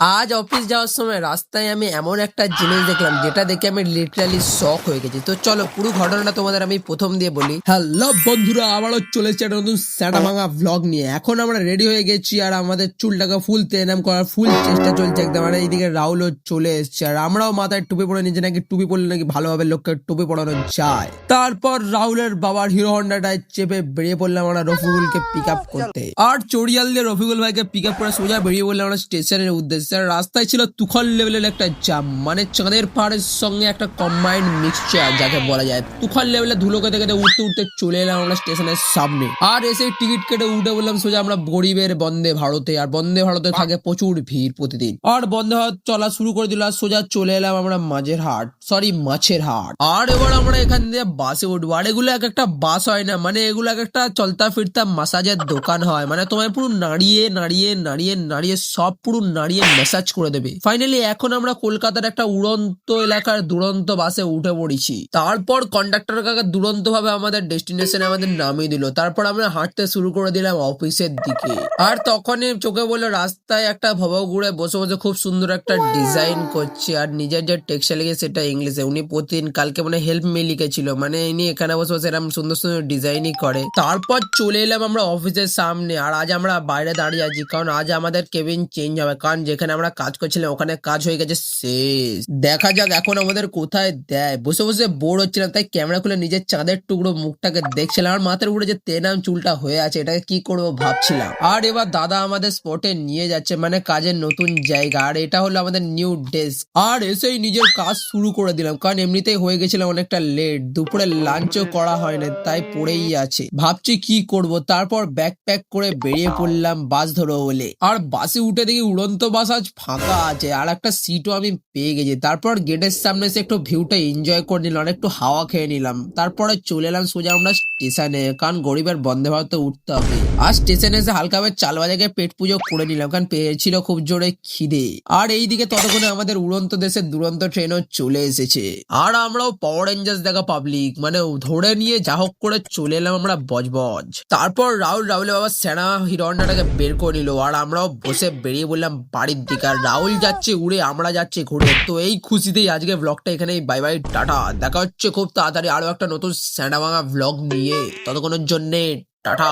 আজ অফিস যাওয়ার সময় রাস্তায় আমি এমন একটা জিনিস দেখলাম যেটা দেখে আমি লিটারালি শক হয়ে গেছি। তো চলো পুরো ঘটনাটা তোমাদের আমি প্রথম দিয়ে বলি। হ্যালো বন্ধুরা, আবারও চলেছে একটা নতুন স্যাটা ভাঙা ভ্লগ নিয়ে। এখন আমরা রেডি হয়ে গেছি আর আমাদের চুলটাকে ফুল তেনাম করার ফুল চেষ্টা চলছে একদম। আর এইদিকে রাহুলও চলে এসছে আর আমরাও মাথায় টুপি পরে নিচে, নাকি টুপি পরলে নাকি ভালোভাবে লোককে টুপি পরানো যায়। তারপর রাহুলের বাবার হিরো হন্ডাটায় চেপে বেরিয়ে পড়লাম আমরা রফিকুলকে পিক আপ করতে। আর চড়িয়াল দিয়ে রফিকুল ভাইকে পিক আপ করে সোজা বেরিয়ে পড়লাম আমরা স্টেশনের উদ্দেশ্যে। রাস্তায় ছিল তুখল লেভেলের একটা জাম, মানে চাঁদের পাহাড়ের সঙ্গে একটা কম্বাইন্ড মিক্সচার যাকে বলা যায়। তুখল লেভেলে ধুলো কেটে কেটে উঠতে উঠতে চলে এলাম আমরা স্টেশনের সামনে। আর এসে টিকিট কেটে উঠে বললাম সোজা আমরা গরিবের বন্দে ভারতে। আর বন্দে ভারতে থাকে প্রচুর ভিড় প্রতিদিন। আর বন্দে ভারত চলা শুরু করে দিল আর সোজা চলে এলাম আমরা মাঝের হাট। আর এবার আমরা এখান থেকে বাসে উঠবো। আর এগুলো এক একটা বাস হয় না, মানে এগুলো এক একটা চলতা ফিরতা মাসাজের দোকান হয়। মানে তোমায় পুরো নাড়িয়ে নাড়িয়ে নাড়িয়ে নাড়িয়ে সব পুরো নাড়িয়ে মেসাজ করে দেবে। ফাইনালি এখন আমরা কলকাতার একটা উড়ন্ত এলাকার দুরন্ত বাসে উঠে পড়েছি। তারপর কন্ডাক্টর কাকা দুরন্ত ভাবে আমাদের ডেস্টিনেশনে আমাদের নামিয়ে দিল। তারপর আমরা হাঁটতে শুরু করে দিলাম অফিসের দিকে। আর তখনই চোখে বললো রাস্তায় একটা ভবাও ঘুরে বসে বসে খুব সুন্দর একটা ডিজাইন করছে। আর নিজের যে টেক্সটা লিখে সেটা ইংলিশে। উনি প্রতিদিন কালকে মানে হেল্প মি লিখেছিল, মানে ইনি এখানে বসে বসে এরকম সুন্দর সুন্দর ডিজাইনই করে। তারপর চলে এলাম আমরা অফিসের সামনে। আর আজ আমরা বাইরে দাঁড়িয়ে আছি কারণ আজ আমাদের কেবিন চেঞ্জ হবে, কারণ যেখানে আমরা কাজ করছিলাম ওখানে কাজ হয়ে গেছে শেষ। দেখা যাক এখন আমাদের কোথায় দেয়। বসে বসে বোর হচ্ছিলাম তাই ক্যামেরা খুলে নিজের চাঁদের টুকরো মুখটাকে দেখছিলাম। আর মাথার উপরে যে তেনাম চুলটা হয়ে আছে এটাকে কি করবো ভাবছিলাম। আর এবার দাদা আমাদের স্পটে নিয়ে যাচ্ছে, মানে কাজের নতুন জায়গা। আর এটা হলো আমাদের নিউ ডেস্ক। আর এসেই নিজের কাজ শুরু করে দিলাম, কারণ এমনিতেই হয়ে গেছিলাম অনেকটা লেট। দুপুরে লাঞ্চও করা হয় না তাই পড়েই আছে। ভাবছি কি করব। তারপর ব্যাগ প্যাক করে বেরিয়ে পড়লাম বাস ধরো বলে। আর বাসে উঠে দেখি উড়ন্ত বাস আজ ফাঁকা আছে আর একটা সিটও আমি পেয়ে গেছি। তারপর গেটের সামনে এসে একটু ভিউটা এনজয় করে নিলাম, একটু হাওয়া খেয়ে নিলাম। তারপরে চলে এলাম সোজা আমরা স্টেশনে, কারণ গরিবের বন্দে ভারতে উঠতে হবে। আর স্টেশনে এসে হালকাভাবে চাল বাজাকে পেট পুজো করে নিলাম, কারণ পেয়েছিল খুব জোরে খিদে। আর এইদিকে ততক্ষণে আমাদের উড়ন্ত দেশের দুরন্ত ট্রেনও চলে এসেছে। আর আমরাও পাওয়ার রেঞ্জার্স দেখা পাবলিক মানে ধরে নিয়ে যা হোক করে চলে এলাম আমরা বজবজ। তারপর রাহুলের বাবা সেনা হিরো হন্ডাটাকে বের করে নিল। আর আমরাও বসে বেরিয়ে বললাম বাড়ির দিকে। আর রাহুল যাচ্ছে উড়ে, আমরা যাচ্ছি ঘুরে। তো এই খুশিতেই আজকে ব্লগটা এখানেই বাই বাই টাটা। দেখা হচ্ছে খুব তাড়াতাড়ি আরো একটা নতুন সেনা ভাঙা ব্লগ নিয়ে। ততক্ষণের জন্যে টাটা।